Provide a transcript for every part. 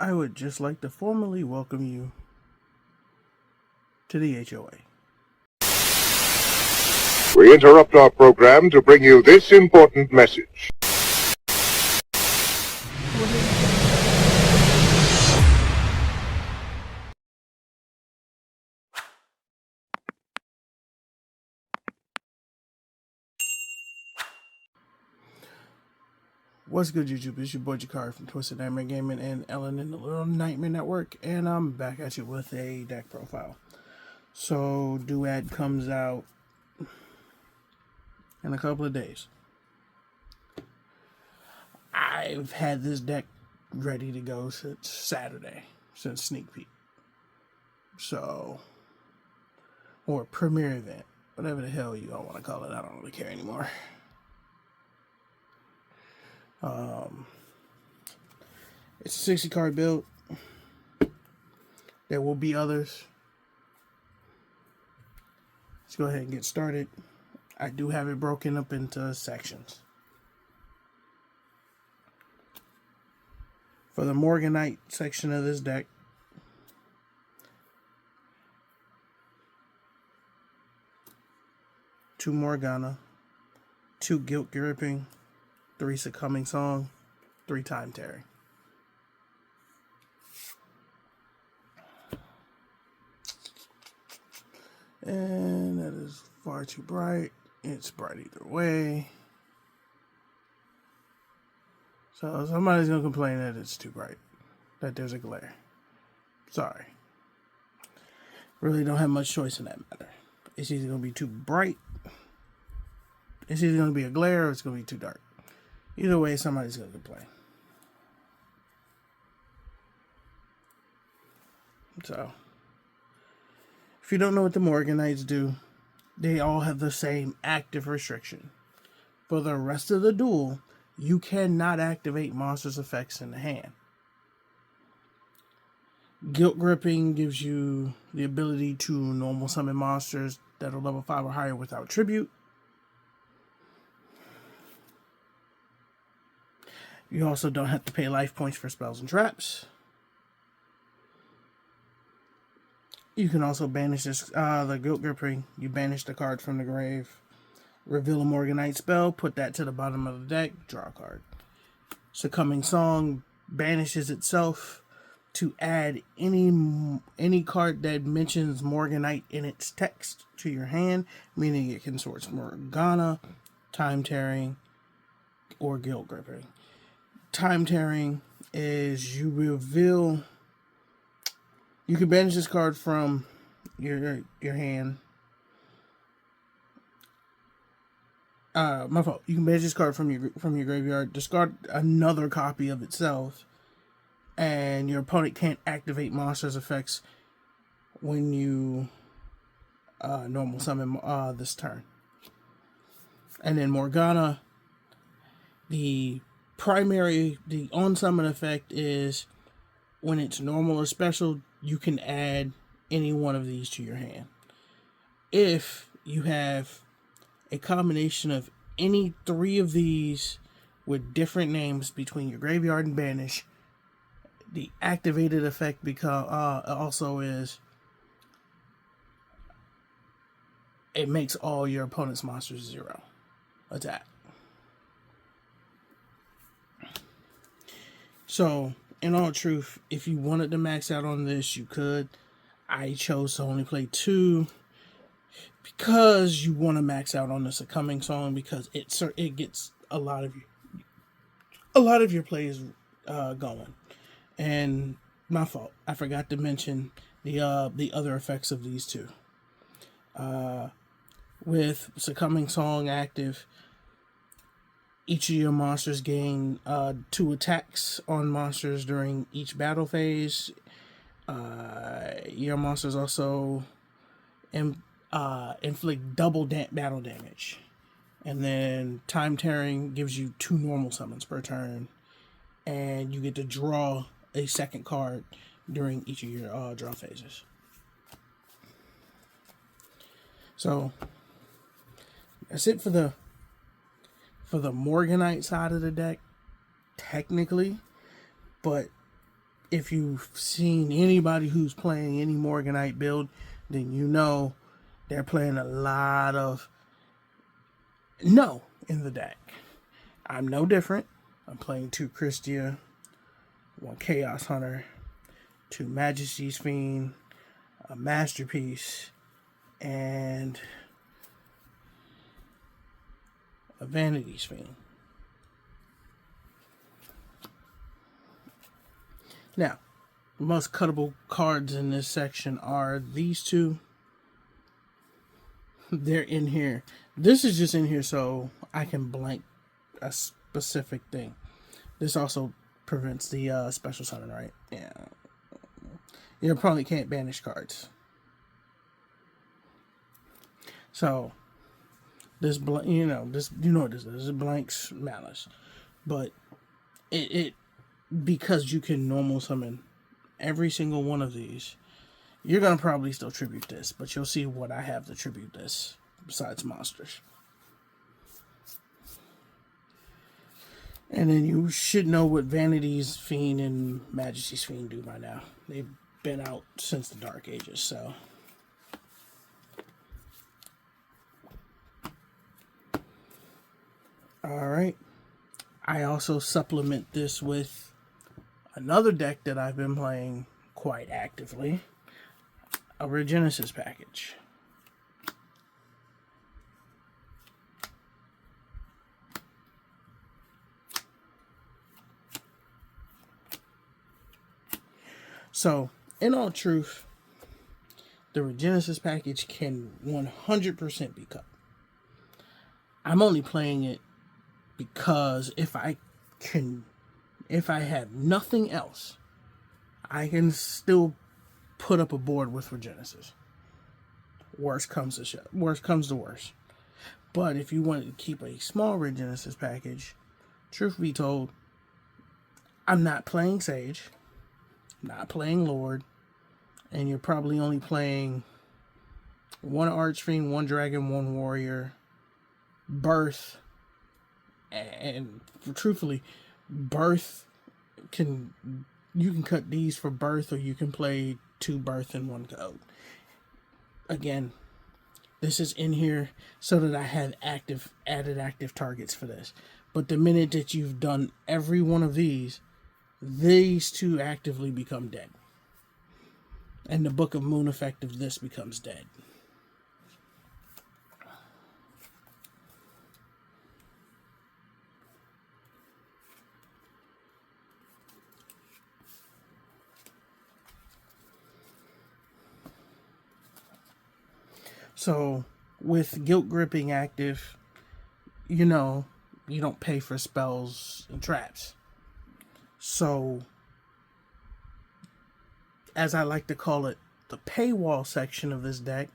I would just like to formally welcome you to the H.O.A. We interrupt our program to bring you this important message. What's good, YouTube? It's your boy Jakari from Twisted Nightmare Gaming and Ellen in the Little Nightmare Network, and I'm back at you with a deck profile. So, Duad comes out in a couple of days. I've had this deck ready to go since Saturday, since Sneak Peek. So, or premiere event, whatever the hell you all want to call it. I don't really care anymore. It's a 60 card build. There will be others. Let's go ahead and get started. I do have it broken up into sections. For the Morganite section of this deck, two Morgana, two Guilt Gripping, three Succumbing Song, three Time Tearing. And that is far too bright. It's bright either way. So somebody's going to complain that it's too bright, that there's a glare. Sorry. Really don't have much choice in that matter. It's either going to be too bright, it's either going to be a glare, or it's going to be too dark. Either way, somebody's going to complain. So, if you don't know what the Morganites do, they all have the same active restriction. For the rest of the duel, you cannot activate monsters' effects in the hand. Guilt Gripping gives you the ability to normal summon monsters that are level 5 or higher without tribute. You also don't have to pay life points for spells and traps. You can also banish this, the Guilt Gripping. You banish the card from the grave. Reveal a Morganite spell, put that to the bottom of the deck, draw a card. Succumbing Song banishes itself to add any card that mentions Morganite in its text to your hand, meaning it can source Morgana, Time Tearing, or Guilt Gripping. Time Tearing is you can banish this card from your hand. My fault. You can banish this card from your graveyard, discard another copy of itself, and your opponent can't activate monsters' effects when you normal summon this turn. And then Morgana, the on summon effect is when it's normal or special, you can add any one of these to your hand. If you have a combination of any three of these with different names between your graveyard and banish, the activated effect also is it makes all your opponent's monsters 0 attack. So, in all truth, if you wanted to max out on this, you could. I chose to only play 2 because you want to max out on the Succumbing Song, because it gets a lot of your plays going. And my fault, I forgot to mention the other effects of these two. With Succumbing Song active, each of your monsters gain 2 attacks on monsters during each battle phase. Your monsters also inflict double battle damage. And then Time Tearing gives you 2 normal summons per turn. And you get to draw a second card during each of your draw phases. So, that's it for the Morganite side of the deck, technically. But if you've seen anybody who's playing any Morganite build, then you know they're playing a lot of no in the deck. I'm no different. I'm playing 2 Christia, 1 Chaos Hunter, 2 Majesty's Fiend, a Masterpiece, and a Vanity's Fiend. Now, the most cuttable cards in this section are these 2. They're in here. This is just in here so I can blank a specific thing. This also prevents the special summon, right? Yeah. Your opponent can't banish cards. So, this what this is. This is blanks malice. But it because you can normal summon every single one of these, you're going to probably still tribute this, but you'll see what I have to tribute this besides monsters. And then you should know what Vanity's Fiend and Majesty's Fiend do by now. They've been out since the Dark Ages, so. Alright. I also supplement this with another deck that I've been playing quite actively, a Regenesis package. So, in all truth, the Regenesis package can 100% be cut. I'm only playing it because if I have nothing else, I can still put up a board with Regenesis. Worst comes to worst. But if you wanted to keep a small Regenesis package, truth be told, I'm not playing Sage, not playing Lord, and you're probably only playing 1 Archfiend, 1 Dragon, 1 Warrior, Birth, and truthfully, Birth you can cut these for Birth, or you can play 2 Birth and 1 Code. Again, this is in here so that I have added active targets for this. But the minute that you've done every one of these 2 actively become dead. And the Book of Moon effect of this becomes dead. So, with Guilt Gripping active, you don't pay for spells and traps. So, as I like to call it, the paywall section of this deck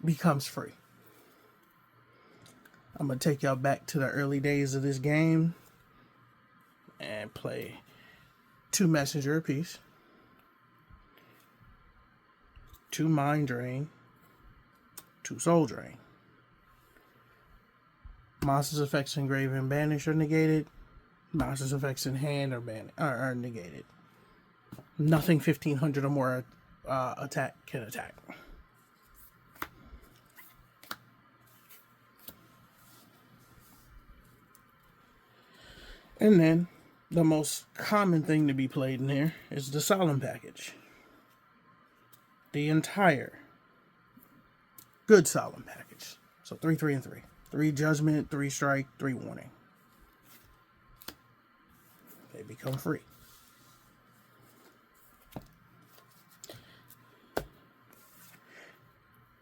becomes free. I'm going to take y'all back to the early days of this game and play 2 Messenger apiece, 2 Mind Drain, 2 Soul Drain. Monsters' effects in grave and banish are negated. Monsters' effects in hand are negated. Nothing 1500 or more attack can attack. And then, the most common thing to be played in here is the Solemn package. The entire good Solemn package. So 3, 3, and 3. 3 Judgment, 3 Strike, 3 Warning. They become free.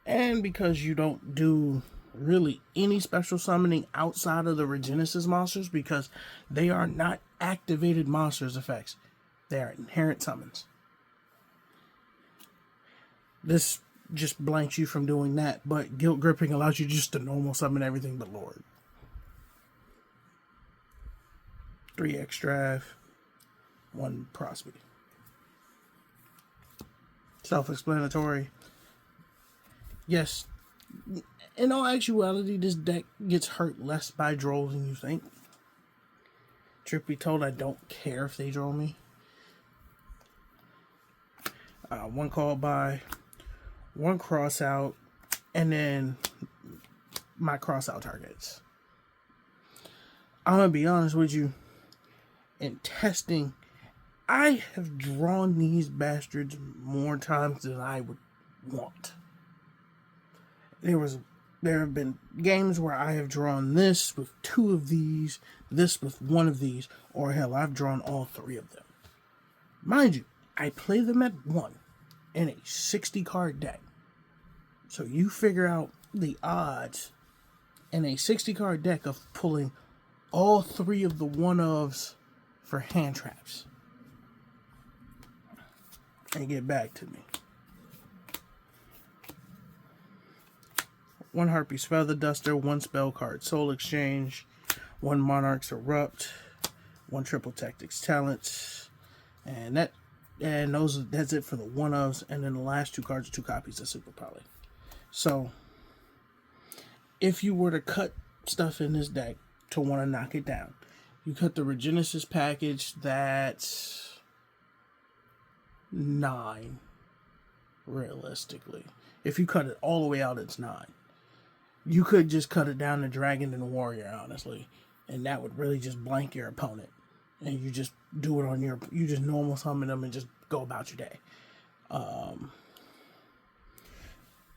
And because you don't do really any special summoning outside of the Regenesis monsters, because they are not activated monsters effects, they are inherent summons. This just blanks you from doing that, but Guilt Gripping allows you just to normal summon everything but Lord. 3 X-Drive, 1 Prosby. Self-explanatory. Yes, in all actuality, this deck gets hurt less by Droll than you think. truth be told, I don't care if they draw me. One call by, one cross out, and then my cross out targets. I'm gonna be honest with you. In testing, I have drawn these bastards more times than I would want. There have been games where I have drawn this with 2 of these, this with 1 of these, or hell, I've drawn all 3 of them. Mind you, I play them at 1 in a 60 card deck. So you figure out the odds in a 60 card deck of pulling all 3 of the 1-ofs for hand traps. And get back to me. 1 Harpy's Feather Duster, 1 Spell Card Soul Exchange, 1 Monarch's Erupt, 1 Triple Tactics Talents, and that's it for the 1-ofs, and then the last 2 cards are 2 copies of Super Poly. So if you were to cut stuff in this deck to want to knock it down, you cut the Regenesis package, that's 9, realistically. If you cut it all the way out, it's 9. You could just cut it down to Dragon and Warrior, honestly, and that would really just blank your opponent. And you just do it on you just normal summon them and just go about your day.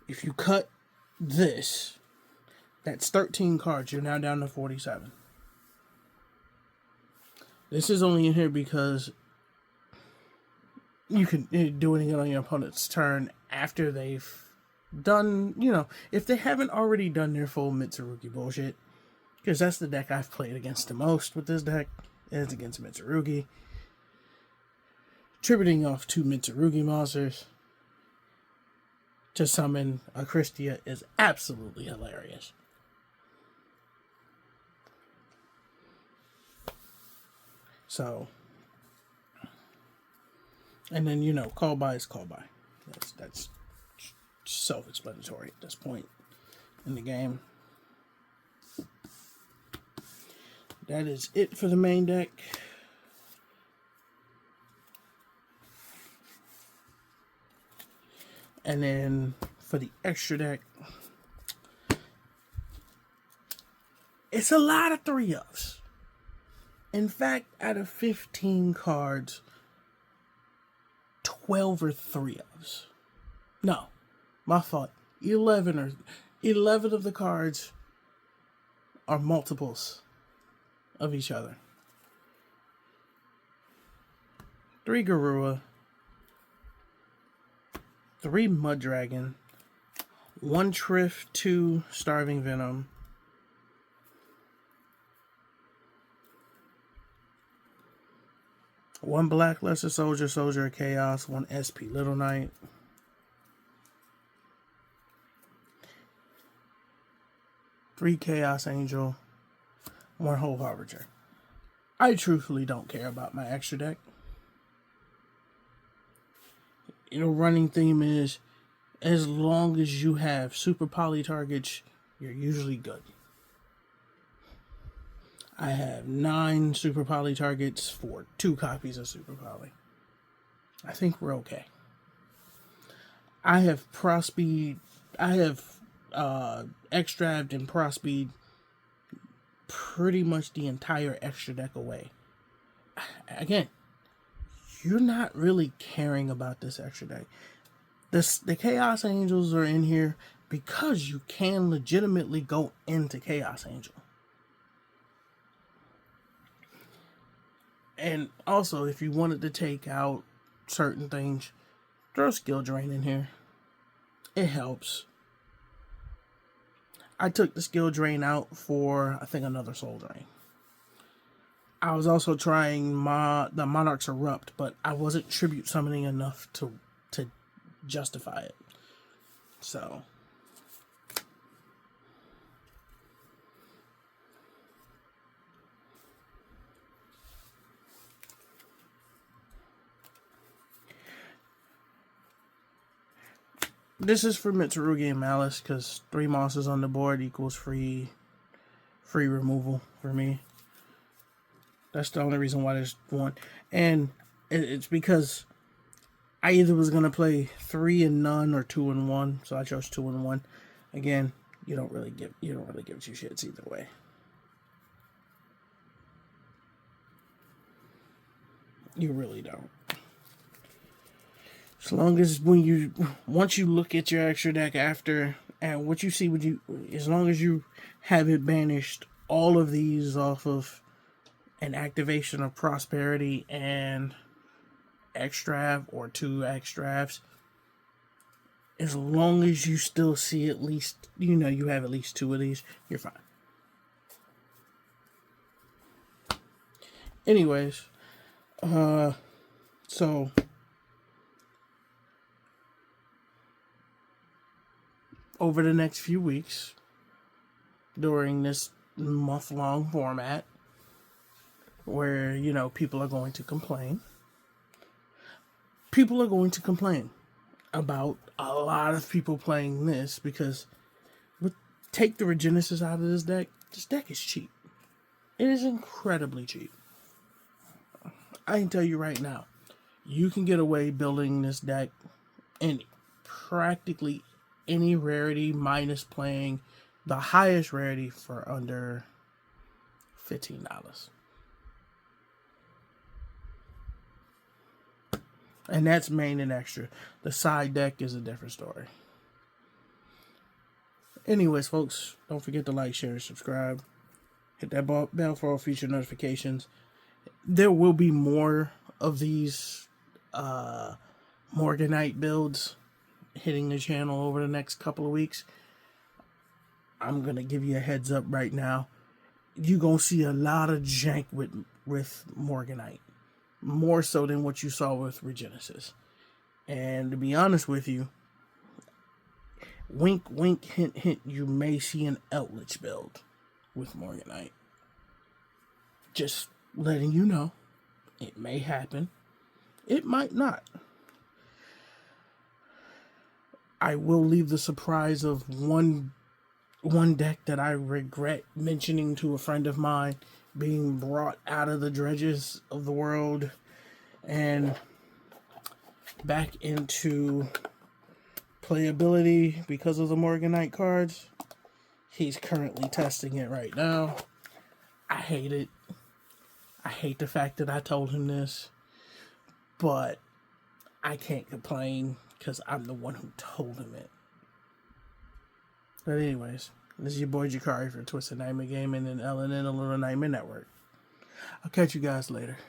If you cut this, that's 13 cards. You're now down to 47. This is only in here because you can do it on your opponent's turn after they've done, if they haven't already done their full Mitsurugi bullshit, because that's the deck I've played against the most with this deck, is against Mitsurugi. Tributing off 2 Mitsurugi monsters to summon a Christia is absolutely hilarious. So, and then, call by is call by. That's self-explanatory at this point in the game. That is it for the main deck. And then for the extra deck, it's a lot of 3-ofs. In fact, out of 15 cards, 12 are 3-ofs. No, my fault. 11 of the cards are multiples of each other. 3 Garua, 3 Mud Dragon, 1 Triff, 2 Starving Venom, 1 Black Lesser Soldier, Soldier of Chaos, 1 SP Little Knight, 3 Chaos Angel, 1 Whole Harbinger. I truthfully don't care about my extra deck. Running theme is, as long as you have Super Poly targets, you're usually good. I have 9 Super Poly targets for 2 copies of Super Poly. I think we're okay. I have Prospeed. I have Extract and Prospeed pretty much the entire extra deck away. Again, you're not really caring about this extra deck. The Chaos Angels are in here because you can legitimately go into Chaos Angel. And also, if you wanted to take out certain things, throw Skill Drain in here. It helps. I took the Skill Drain out for, I think, another Soul Drain. I was also trying the Monarch's Erupt, but I wasn't tribute summoning enough to justify it. So, this is for Mitsurugi and Malice, because 3 monsters on the board equals free removal for me. That's the only reason why there's one. And it's because I either was gonna play 3 and none or 2 and 1, so I chose 2 and 1. Again, you don't really give two shits either way. You really don't. As long as once you look at your extra deck after and what you see, as long as you have it banished all of these off of an activation of prosperity and extrav or 2 extravs, as long as you still see at least, you have at least 2 of these, you're fine. Anyways, so over the next few weeks, during this month-long format, where, people are going to complain. People are going to complain about a lot of people playing this because take the Regenesis out of this deck. This deck is cheap. It is incredibly cheap. I can tell you right now, you can get away building this deck in practically any rarity minus playing the highest rarity for under $15. And that's main and extra. The side deck is a different story. Anyways, folks, don't forget to like, share, and subscribe. Hit that bell for all future notifications. There will be more of these Morganite builds hitting the channel over the next couple of weeks. I'm going to give you a heads up right now. You're going to see a lot of jank with Morganite. More so than what you saw with Regenesis. And to be honest with you, wink, wink, hint, hint, you may see an Eldritch build with Morganite. Just letting you know. It may happen. It might not. I will leave the surprise of one deck that I regret mentioning to a friend of mine being brought out of the dredges of the world and back into playability because of the Morganite cards. He's currently testing it right now. I hate it. I hate the fact that I told him this, but I can't complain because I'm the one who told him it. But anyways, this is your boy Jakari for Twisted Nightmare Gaming and LNN, a Little Nightmare Network. I'll catch you guys later.